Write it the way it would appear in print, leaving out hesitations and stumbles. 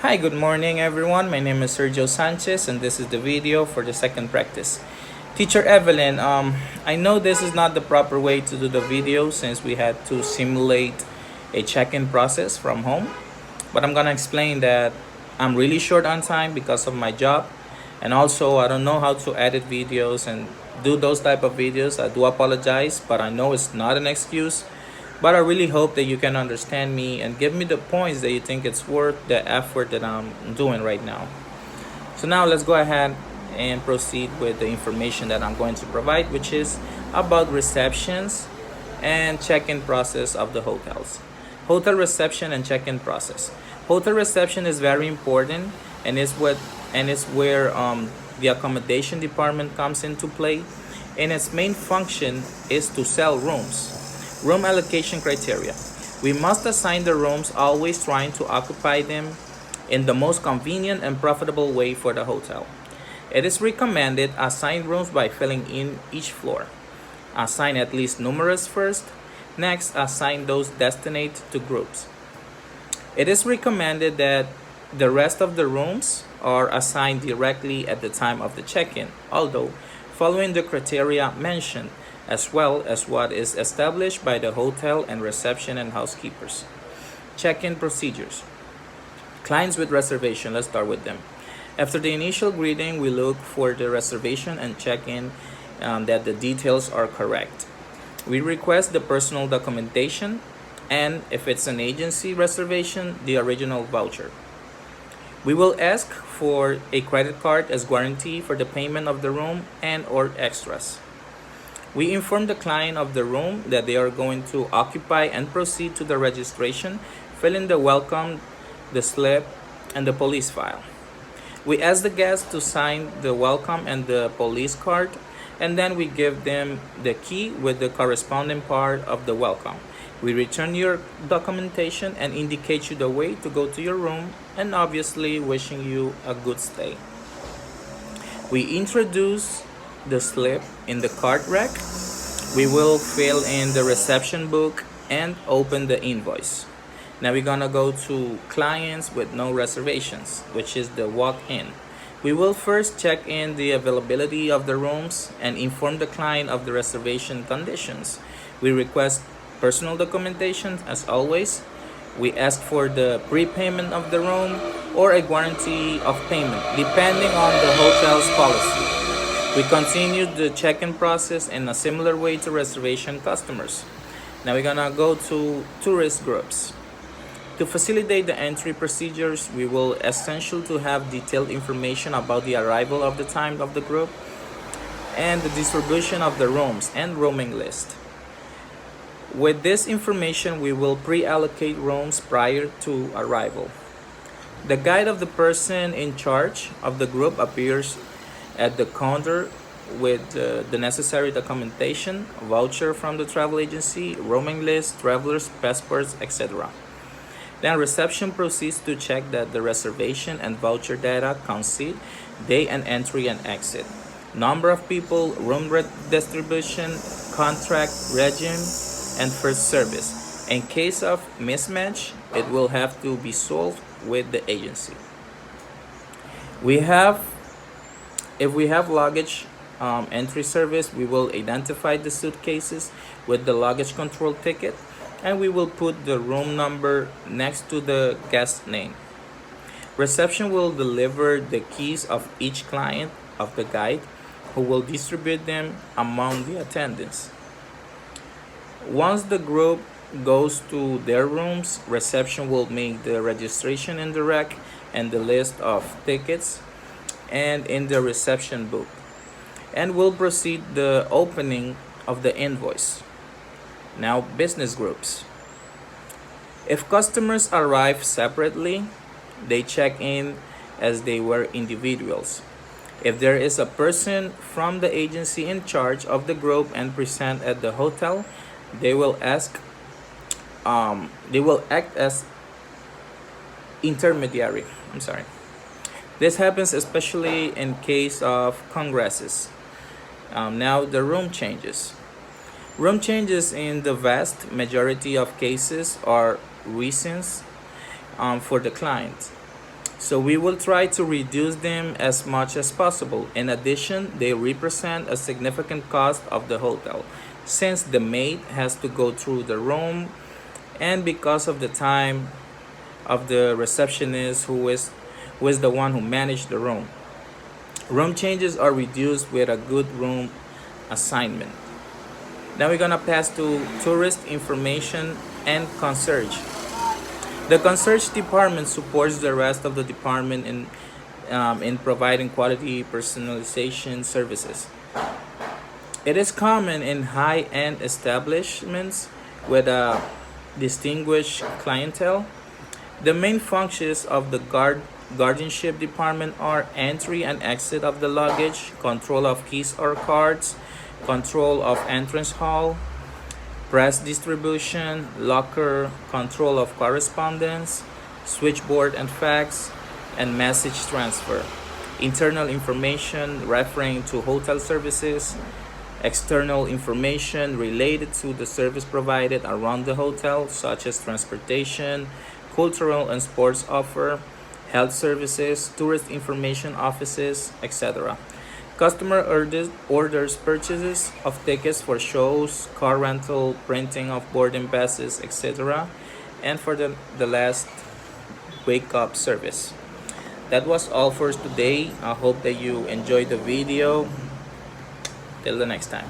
Hi, good morning everyone. My name is Sergio Sanchez and this is the video for the second practice. Teacher Evelyn, I know this is not the proper way to do the video since we had to simulate a check-in process from home, but I'm gonna explain that I'm really short on time because of my job, and also I don't know how to edit videos and do those type of videos. I do apologize, but I know it's not an excuse. But I really hope that you can understand me and give me the points that you think it's worth the effort that I'm doing right now. So now let's go ahead and proceed with the information that I'm going to provide, which is about receptions and check-in process of the hotels. Hotel reception and check-in process. Hotel reception is very important and is where the accommodation department comes into play, and its main function is to sell rooms. Room allocation criteria. We must assign the rooms, always trying to occupy them in the most convenient and profitable way for the hotel. It is recommended assign rooms by filling in each floor. Assign at least numerous first. Next, assign those destined to groups. It is recommended that the rest of the rooms are assigned directly at the time of the check-in, although following the criteria mentioned, as well as what is established by the hotel and reception and housekeepers. Check-in procedures. Clients with reservation, let's start with them. After the initial greeting, we look for the reservation and check in that the details are correct. We request the personal documentation, and if it's an agency reservation, the original voucher. We will ask for a credit card as guarantee for the payment of the room and or extras. We inform the client of the room that they are going to occupy and proceed to the registration, fill in the welcome, the slip, and the police file. We ask the guests to sign the welcome and the police card, and then we give them the key with the corresponding part of the welcome. We return your documentation and indicate you the way to go to your room, and obviously wishing you a good stay. We introduce the slip in the card rack. We will fill in the reception book and open the invoice. Now we're gonna go to clients with no reservations, which is the walk-in. We will first check in the availability of the rooms and inform the client of the reservation conditions. We request personal documentation as always. We ask for the prepayment of the room or a guarantee of payment depending on the hotel's policy. We continue the check-in process in a similar way to reservation customers. Now we're gonna go to tourist groups. To facilitate the entry procedures, we will essential to have detailed information about the arrival of the time of the group and the distribution of the rooms and rooming list. With this information, we will pre-allocate rooms prior to arrival. The guide of the person in charge of the group appears at the counter with the necessary documentation, voucher from the travel agency, roaming list, travelers, passports, etc. Then reception proceeds to check that the reservation and voucher data coincide, day and entry and exit, number of people, room distribution, contract regime, and first service. In case of mismatch, it will have to be solved with the agency. If we have luggage entry service, we will identify the suitcases with the luggage control ticket, and we will put the room number next to the guest name. Reception will deliver the keys of each client of the guide, who will distribute them among the attendants. Once the group goes to their rooms, reception will make the registration in the rack and the list of tickets and in the reception book, and will proceed the opening of the invoice. Now, business groups. If customers arrive separately, they check in as they were individuals. If there is a person from the agency in charge of the group and present at the hotel, they will act as intermediary. This happens especially in case of congresses. Now the room changes. Room changes in the vast majority of cases are reasons for the client. So we will try to reduce them as much as possible. In addition, they represent a significant cost of the hotel, since the maid has to go through the room, and because of the time of the receptionist who is the one who managed the room. Room changes are reduced with a good room assignment. Now we're gonna pass to tourist information and concierge. The concierge department supports the rest of the department in providing quality personalization services. It is common in high-end establishments with a distinguished clientele. The main functions of the guardianship department are entry and exit of the luggage, control of keys or cards, control of entrance hall, press distribution, locker, control of correspondence, switchboard and fax, and message transfer, internal information referring to hotel services, external information related to the service provided around the hotel, such as transportation, cultural and sports offer, health services, tourist information offices, etc. Customer orders purchases of tickets for shows, car rental, printing of boarding passes, etc. And for the last, wake up service. That was all for today. I hope that you enjoyed the video. Till the next time.